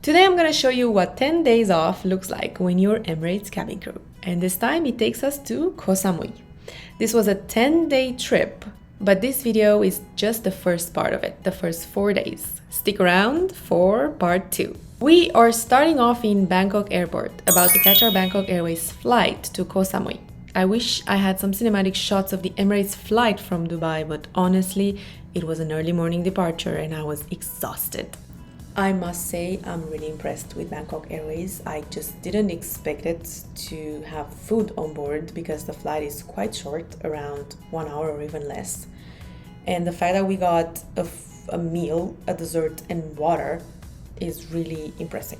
Today I'm gonna show you what 10 days off looks like when you're Emirates cabin crew. And this time it takes us to Koh Samui. This was a 10-day trip, but this video is just the first part of it, the first 4 days. Stick around for part 2. We are starting off in Bangkok airport, about to catch our Bangkok Airways flight to Koh Samui. I wish I had some cinematic shots of the Emirates flight from Dubai, but honestly, it was an early morning departure and I was exhausted. I must say I'm really impressed with Bangkok Airways. I just didn't expect it to have food on board because the flight is quite short, around 1 hour or even less. And the fact that we got a meal, a dessert and water is really impressive.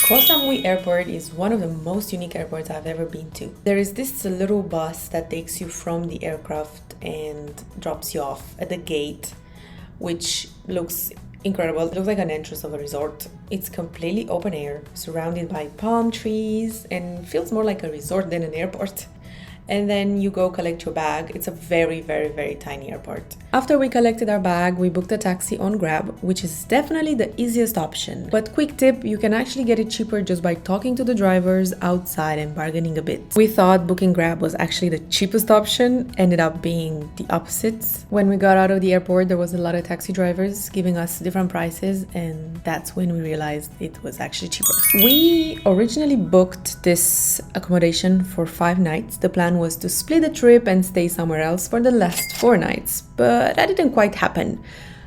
Koh Samui Airport is one of the most unique airports I've ever been to. There is this little bus that takes you from the aircraft and drops you off at the gate, which looks incredible. It looks like an entrance of a resort. It's completely open air, surrounded by palm trees, and feels more like a resort than an airport. And then you go collect your bag. It's a very, very, very tiny airport. After we collected our bag, we booked a taxi on Grab, which is definitely the easiest option. But quick tip, you can actually get it cheaper just by talking to the drivers outside and bargaining a bit. We thought booking Grab was actually the cheapest option, ended up being the opposite. When we got out of the airport, there was a lot of taxi drivers giving us different prices, and that's when we realized it was actually cheaper. We originally booked this accommodation for 5 nights. The plan was to split the trip and stay somewhere else for the last 4 nights, but that didn't quite happen.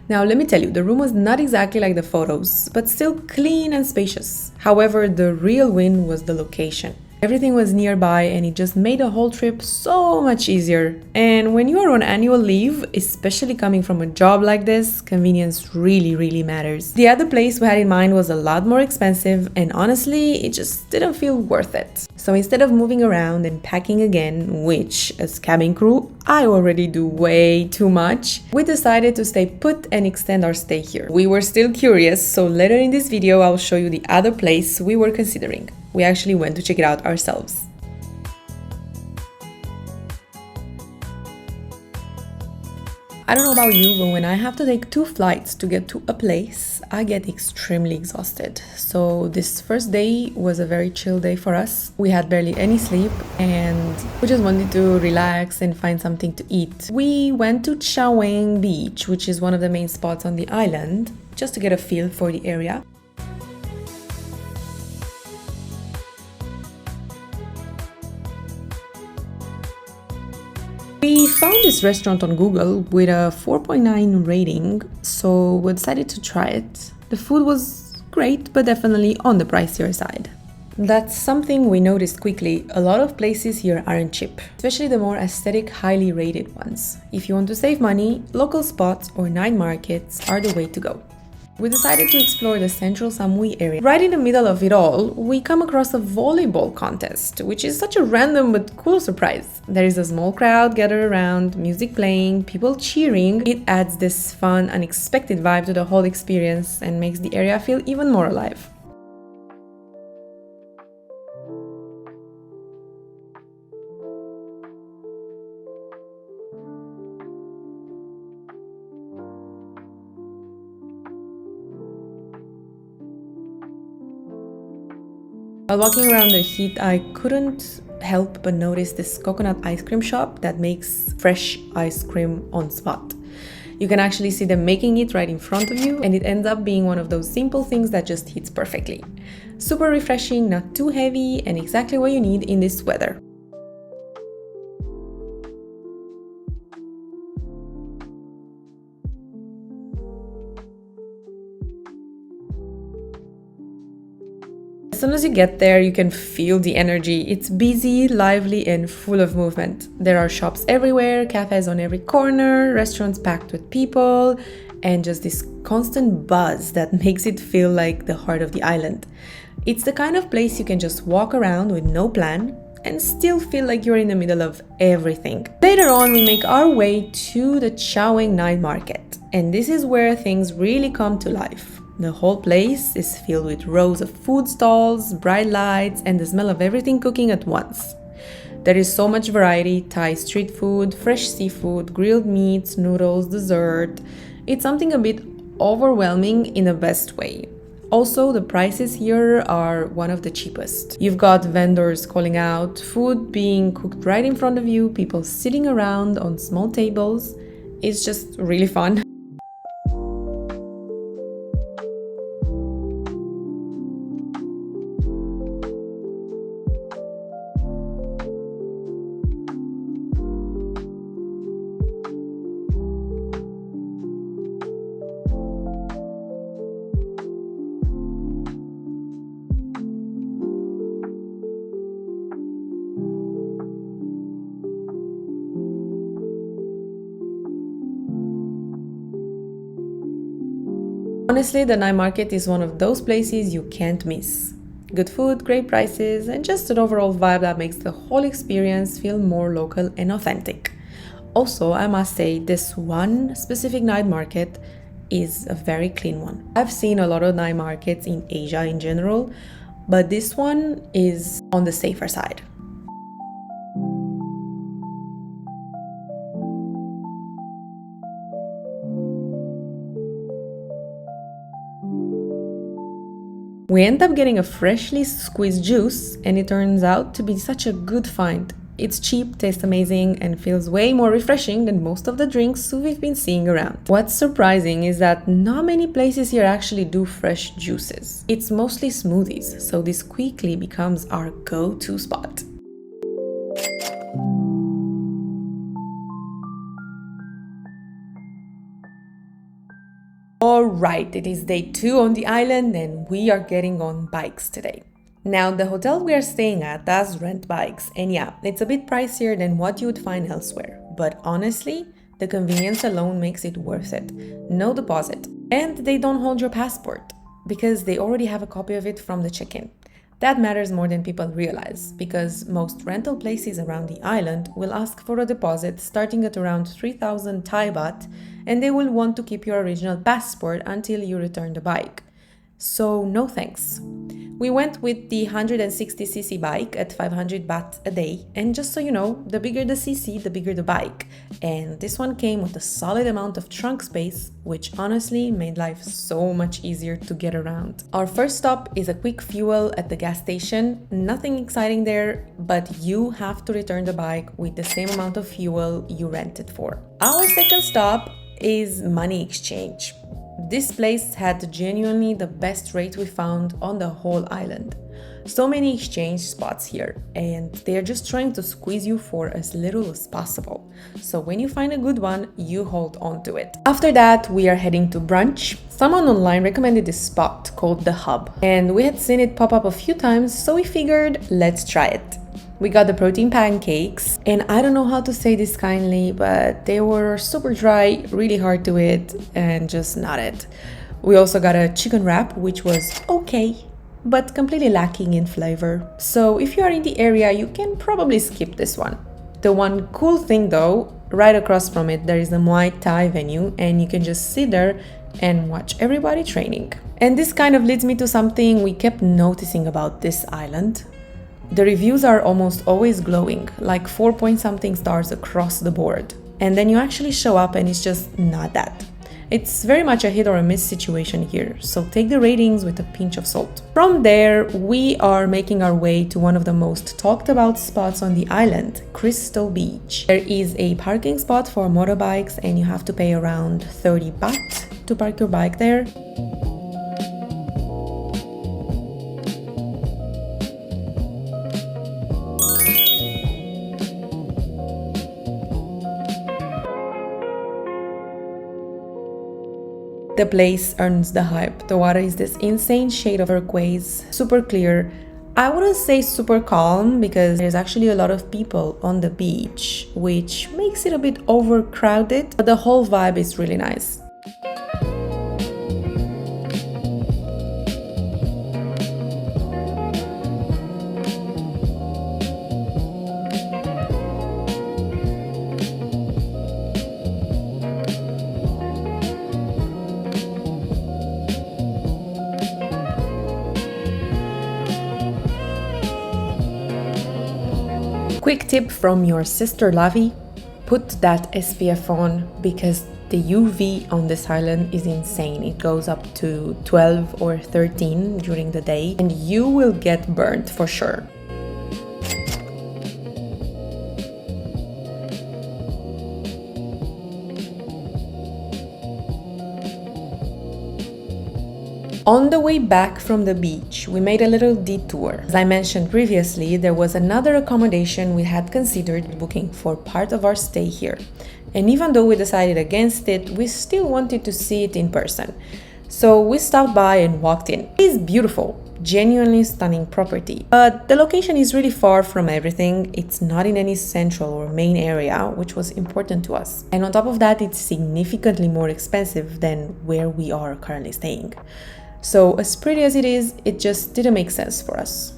Now let me tell you, the room was not exactly like the photos, but still clean and spacious. However, the real win was the location. Everything was nearby and it just made the whole trip so much easier. And when you are on annual leave, especially coming from a job like this, convenience really matters. The other place we had in mind was a lot more expensive and honestly, it just didn't feel worth it. So instead of moving around and packing again, which as cabin crew, I already do way too much, we decided to stay put and extend our stay here. We were still curious, so later in this video, I'll show you the other place we were considering. We actually went to check it out ourselves. I don't know about you, but when I have to take 2 flights to get to a place, I get extremely exhausted. So this first day was a very chill day for us. We had barely any sleep and we just wanted to relax and find something to eat. We went to Chaweng Beach, which is one of the main spots on the island, just to get a feel for the area. We found this restaurant on Google with a 4.9 rating, so we decided to try it. The food was great, but definitely on the pricier side. That's something we noticed quickly. A lot of places here aren't cheap, especially the more aesthetic, highly rated ones. If you want to save money, local spots or night markets are the way to go. We decided to explore the central Samui area. Right in the middle of it all, we come across a volleyball contest, which is such a random but cool surprise. There is a small crowd gathered around, music playing, people cheering. It adds this fun, unexpected vibe to the whole experience and makes the area feel even more alive. While walking around the heat, I couldn't help but notice this coconut ice cream shop that makes fresh ice cream on spot. You can actually see them making it right in front of you, and it ends up being one of those simple things that just hits perfectly. Super refreshing, not too heavy, and exactly what you need in this weather. As soon as you get there, you can feel the energy. It's busy, lively, and full of movement. There are shops everywhere, cafes on every corner, restaurants packed with people, and just this constant buzz that makes it feel like the heart of the island. It's the kind of place you can just walk around with no plan and still feel like you're in the middle of everything. Later on, we make our way to the Chaweng night market, and this is where things really come to life. The whole place is filled with rows of food stalls, bright lights, and the smell of everything cooking at once. There is so much variety: Thai street food, fresh seafood, grilled meats, noodles, dessert. It's something a bit overwhelming in the best way. Also, the prices here are one of the cheapest. You've got vendors calling out, food being cooked right in front of you, people sitting around on small tables. It's just really fun. Honestly, the night market is one of those places you can't miss. Good food, great prices, and just an overall vibe that makes the whole experience feel more local and authentic. Also, I must say, this one specific night market is a very clean one. I've seen a lot of night markets in Asia in general, but this one is on the safer side. We end up getting a freshly squeezed juice, and it turns out to be such a good find. It's cheap, tastes amazing, and feels way more refreshing than most of the drinks we've been seeing around. What's surprising is that not many places here actually do fresh juices. It's mostly smoothies, so this quickly becomes our go-to spot. Alright, it is day 2 on the island and we are getting on bikes today. Now, the hotel we are staying at does rent bikes, and yeah, it's a bit pricier than what you would find elsewhere. But honestly, the convenience alone makes it worth it. No deposit. And they don't hold your passport, because they already have a copy of it from the check-in. That matters more than people realize, because most rental places around the island will ask for a deposit starting at around 3,000 Thai baht, and they will want to keep your original passport until you return the bike. So no thanks. We went with the 160cc bike at 500 baht a day, and just so you know, the bigger the cc, the bigger the bike. And this one came with a solid amount of trunk space, which honestly made life so much easier to get around. Our first stop is a quick fuel at the gas station. Nothing exciting there, but you have to return the bike with the same amount of fuel you rented for. Our second stop is money exchange. This place had genuinely the best rate we found on the whole island. So many exchange spots here, and they're just trying to squeeze you for as little as possible. So when you find a good one, you hold on to it. After that, we are heading to brunch. Someone online recommended this spot called The Hub, and we had seen it pop up a few times, so we figured, let's try it. We got the protein pancakes, and I don't know how to say this kindly, but they were super dry, really hard to eat, and just not it. We also got a chicken wrap, which was okay, but completely lacking in flavor. So if you are in the area, you can probably skip this one. The one cool thing though, right across from it, there is the Muay Thai venue, and you can just sit there and watch everybody training. And this kind of leads me to something we kept noticing about this island. The reviews are almost always glowing, like 4-point-something stars across the board. And then you actually show up and it's just not that. It's very much a hit or a miss situation here, so take the ratings with a pinch of salt. From there, we are making our way to one of the most talked about spots on the island, Crystal Beach. There is a parking spot for motorbikes and you have to pay around 30 baht to park your bike there. The place earns the hype. The water is this insane shade of turquoise, super clear. I wouldn't say super calm because there's actually a lot of people on the beach, which makes it a bit overcrowded, but the whole vibe is really nice. Quick tip from your sister Lavi, put that SPF on because the UV on this island is insane. It goes up to 12 or 13 during the day and you will get burnt for sure. On the way back from the beach, we made a little detour. As I mentioned previously, there was another accommodation we had considered booking for part of our stay here. And even though we decided against it, we still wanted to see it in person. So we stopped by and walked in. It is beautiful, genuinely stunning property. But the location is really far from everything. It's not in any central or main area, which was important to us. And on top of that, it's significantly more expensive than where we are currently staying. So as pretty as it is, it just didn't make sense for us.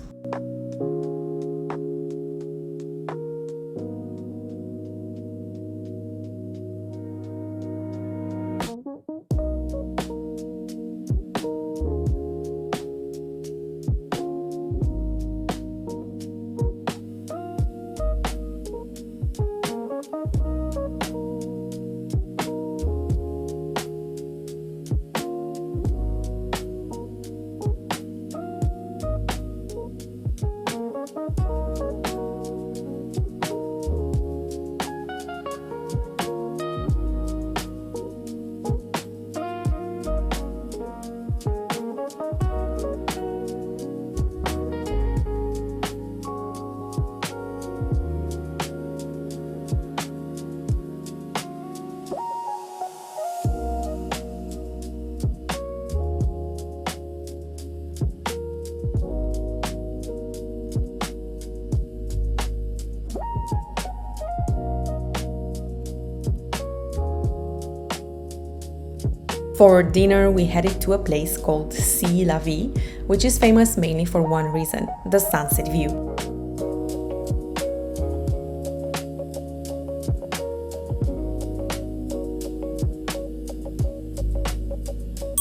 For dinner, we headed to a place called Sea La Vie, which is famous mainly for one reason, the sunset view.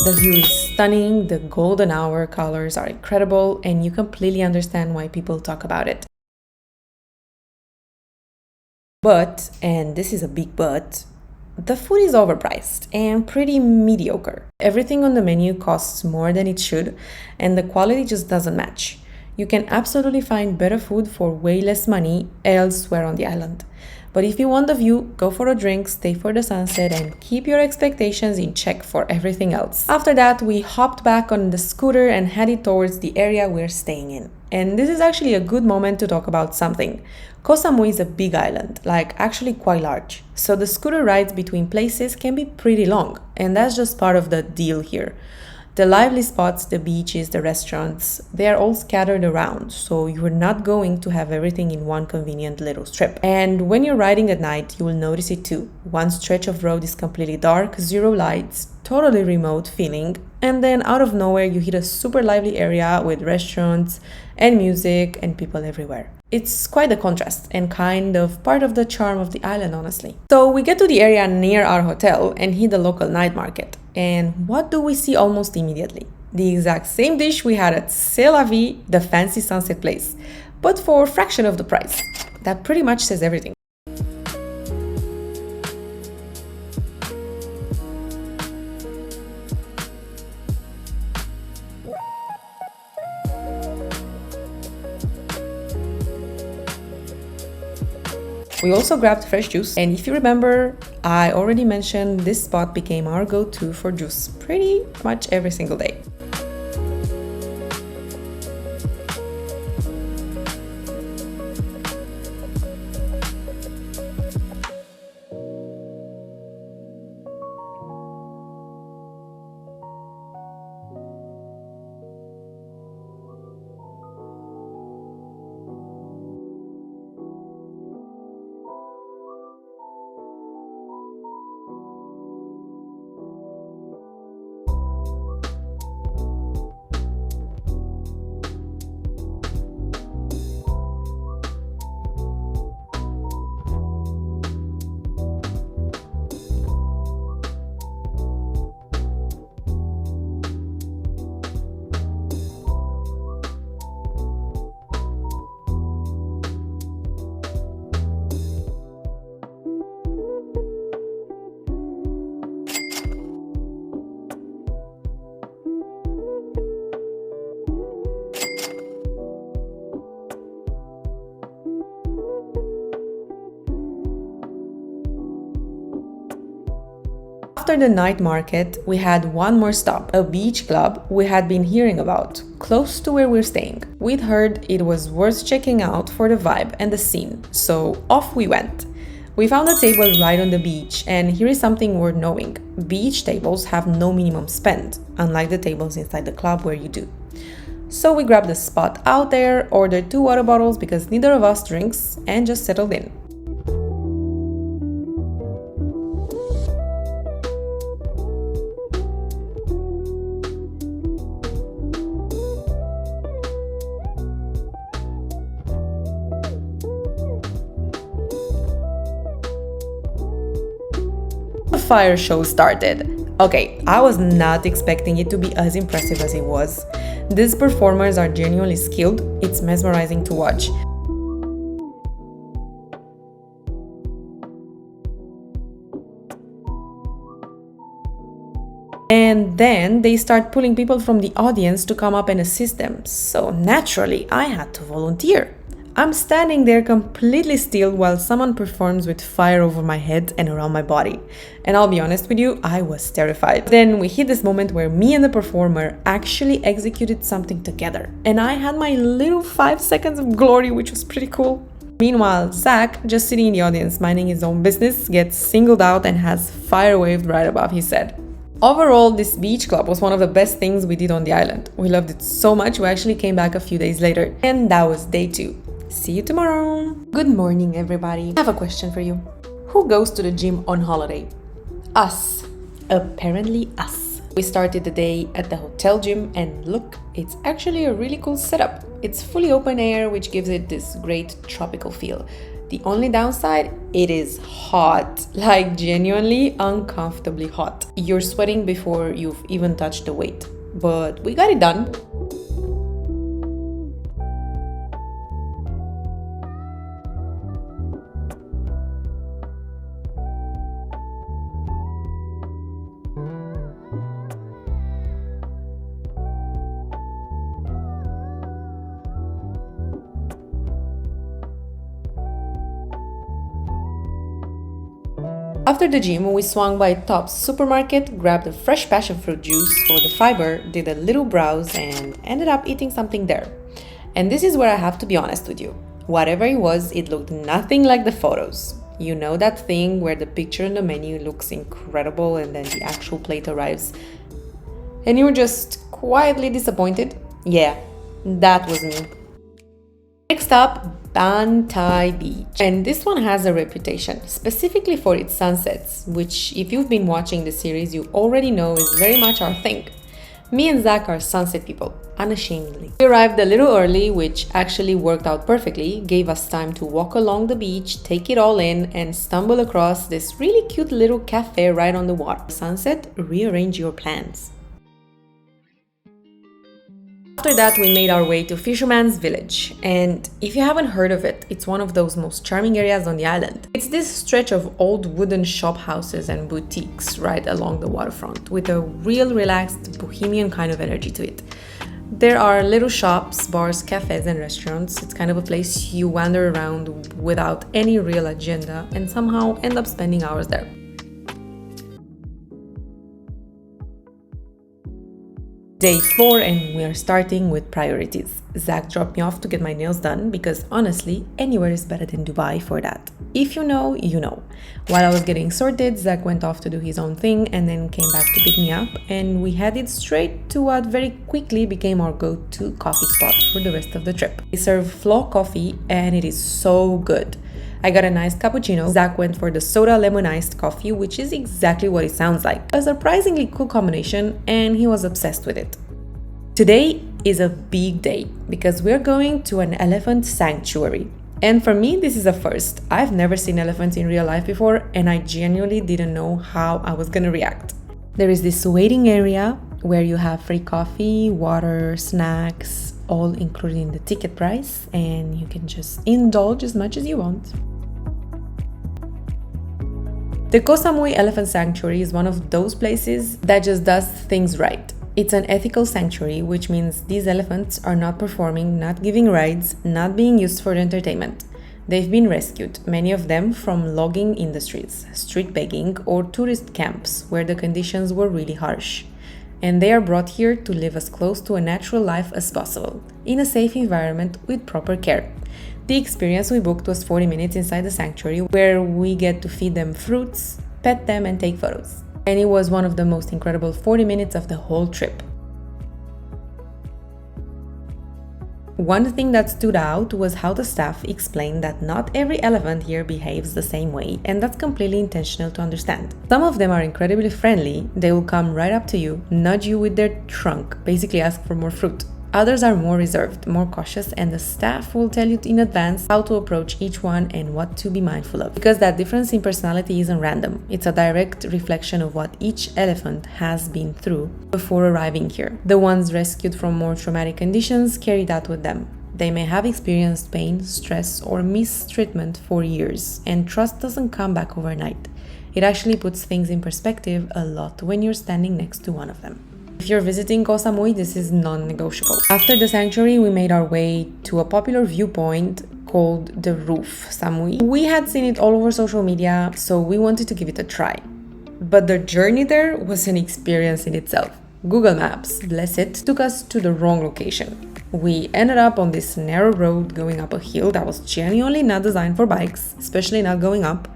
The view is stunning, the golden hour colors are incredible, and you completely understand why people talk about it. But, and this is a big but, the food is overpriced and pretty mediocre. Everything on the menu costs more than it should, and the quality just doesn't match. You can absolutely find better food for way less money elsewhere on the island. But if you want the view, go for a drink, stay for the sunset, and keep your expectations in check for everything else. After that, we hopped back on the scooter and headed towards the area we're staying in. And this is actually a good moment to talk about something. Koh Samui is a big island, like actually quite large. So the scooter rides between places can be pretty long, and that's just part of the deal here. The lively spots, the beaches, the restaurants, they are all scattered around, so you're not going to have everything in one convenient little strip. And when you're riding at night, you will notice it too. One stretch of road is completely dark, zero lights, totally remote feeling, and then out of nowhere you hit a super lively area with restaurants and music and people everywhere. It's quite a contrast and kind of part of the charm of the island, honestly. So we get to the area near our hotel and hit the local night market. And what do we see almost immediately? The exact same dish we had at C'est La Vie, the fancy sunset place, but for a fraction of the price. That pretty much says everything. We also grabbed fresh juice, and if you remember, I already mentioned this spot became our go-to for juice pretty much every single day. After the night market, we had one more stop, a beach club we had been hearing about, close to where we're staying. We'd heard it was worth checking out for the vibe and the scene, so off we went. We found a table right on the beach, and here is something worth knowing. Beach tables have no minimum spend, unlike the tables inside the club where you do. So we grabbed a spot out there, ordered 2 water bottles because neither of us drinks, and just settled in. The fire show started. Okay, I was not expecting it to be as impressive as it was. These performers are genuinely skilled. It's mesmerizing to watch. And then they start pulling people from the audience to come up and assist them. So naturally, I had to volunteer. I'm standing there completely still while someone performs with fire over my head and around my body. And I'll be honest with you, I was terrified. Then we hit this moment where me and the performer actually executed something together. And I had my little 5 seconds of glory, which was pretty cool. Meanwhile, Zach, just sitting in the audience minding his own business, gets singled out and has fire waved right above his head. Overall, this beach club was one of the best things we did on the island. We loved it so much, we actually came back a few days later. And that was day 2. See you tomorrow! Good morning, everybody. I have a question for you. Who goes to the gym on holiday? Us. Apparently us. We started the day at the hotel gym and look, it's actually a really cool setup. It's fully open air, which gives it this great tropical feel. The only downside, it is hot, like genuinely uncomfortably hot. You're sweating before you've even touched the weight, but we got it done. After the gym, we swung by Top's supermarket, grabbed a fresh passion fruit juice for the fiber, did a little browse, and ended up eating something there. And this is where I have to be honest with you. Whatever it was, it looked nothing like the photos. You know that thing where the picture on the menu looks incredible and then the actual plate arrives and you're just quietly disappointed? Yeah, that was me. Next up, Bantai Beach. And this one has a reputation, specifically for its sunsets, which if you've been watching the series, you already know is very much our thing. Me and Zach are sunset people, unashamedly. We arrived a little early, which actually worked out perfectly, gave us time to walk along the beach, take it all in, and stumble across this really cute little cafe right on the water. Sunset, rearrange your plans. After that, we made our way to Fisherman's village, and if you haven't heard of it, it's one of those most charming areas on the island. It's this stretch of old wooden shop houses and boutiques right along the waterfront, with a real relaxed, bohemian kind of energy to it. There are little shops, bars, cafes and restaurants. It's kind of a place you wander around without any real agenda and somehow end up spending hours there. Day 4 and we are starting with priorities. Zach dropped me off to get my nails done because honestly, anywhere is better than Dubai for that. If you know, you know. While I was getting sorted, Zach went off to do his own thing and then came back to pick me up, and we headed straight to what very quickly became our go-to coffee spot for the rest of the trip. They serve flow coffee and it is so good. I got a nice cappuccino. Zach went for the soda lemon iced coffee, which is exactly what it sounds like. A surprisingly cool combination, and he was obsessed with it. Today is a big day because we're going to an elephant sanctuary. And for me, this is a first. I've never seen elephants in real life before, and I genuinely didn't know how I was gonna react. There is this waiting area where you have free coffee, water, snacks, all included in the ticket price, and you can just indulge as much as you want. The Koh Samui Elephant Sanctuary is one of those places that just does things right. It's an ethical sanctuary, which means these elephants are not performing, not giving rides, not being used for entertainment. They've been rescued, many of them from logging industries, street begging, or tourist camps where the conditions were really harsh. And they are brought here to live as close to a natural life as possible, in a safe environment with proper care. The experience we booked was 40 minutes inside the sanctuary, where we get to feed them fruits, pet them, and take photos. And it was one of the most incredible 40 minutes of the whole trip. One thing that stood out was how the staff explained that not every elephant here behaves the same way, and that's completely intentional to understand. Some of them are incredibly friendly. They will come right up to you, nudge you with their trunk, basically ask for more fruit. Others are more reserved, more cautious, and the staff will tell you in advance how to approach each one and what to be mindful of. Because that difference in personality isn't random. It's a direct reflection of what each elephant has been through before arriving here. The ones rescued from more traumatic conditions carry that with them. They may have experienced pain, stress, or mistreatment for years, and trust doesn't come back overnight. It actually puts things in perspective a lot when you're standing next to one of them. If you're visiting Koh Samui, this is non-negotiable. After the sanctuary, we made our way to a popular viewpoint called the Roof Samui. We had seen it all over social media, so we wanted to give it a try. But the journey there was an experience in itself. Google Maps, bless it, took us to the wrong location. We ended up on this narrow road going up a hill that was genuinely not designed for bikes, especially not going up.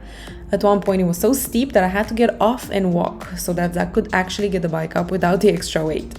At one point it was so steep that I had to get off and walk so that I could actually get the bike up without the extra weight.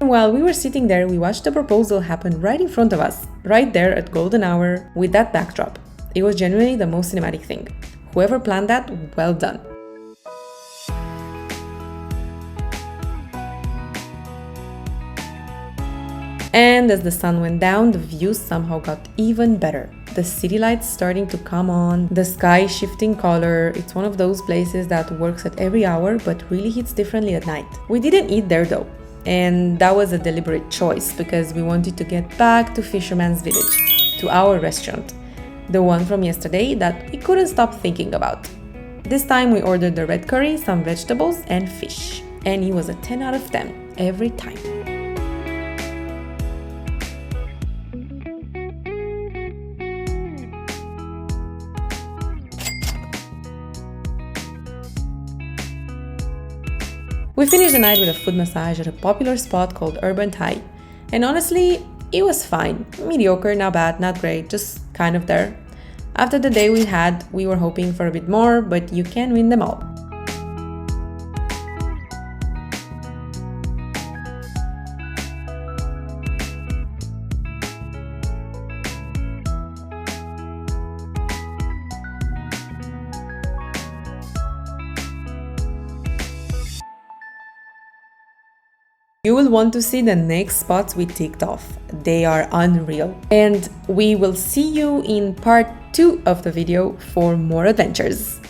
While we were sitting there, we watched the proposal happen right in front of us, right there at golden hour with that backdrop. It was genuinely the most cinematic thing. Whoever planned that, well done. And as the sun went down, the view somehow got even better. The city lights starting to come on, the sky shifting color. It's one of those places that works at every hour but really hits differently at night. We didn't eat there though. And that was a deliberate choice because we wanted to get back to Fisherman's village, to our restaurant, the one from yesterday that we couldn't stop thinking about. This time we ordered the red curry, some vegetables and fish, and it was a 10 out of 10 every time. We finished the night with a foot massage at a popular spot called Urban Thai. And honestly, it was fine. Mediocre, not bad, not great, just kind of there. After the day we had, we were hoping for a bit more, but you can't win them all. You will want to see the next spots we ticked off. They are unreal. And we will see you in part 2 of the video for more adventures.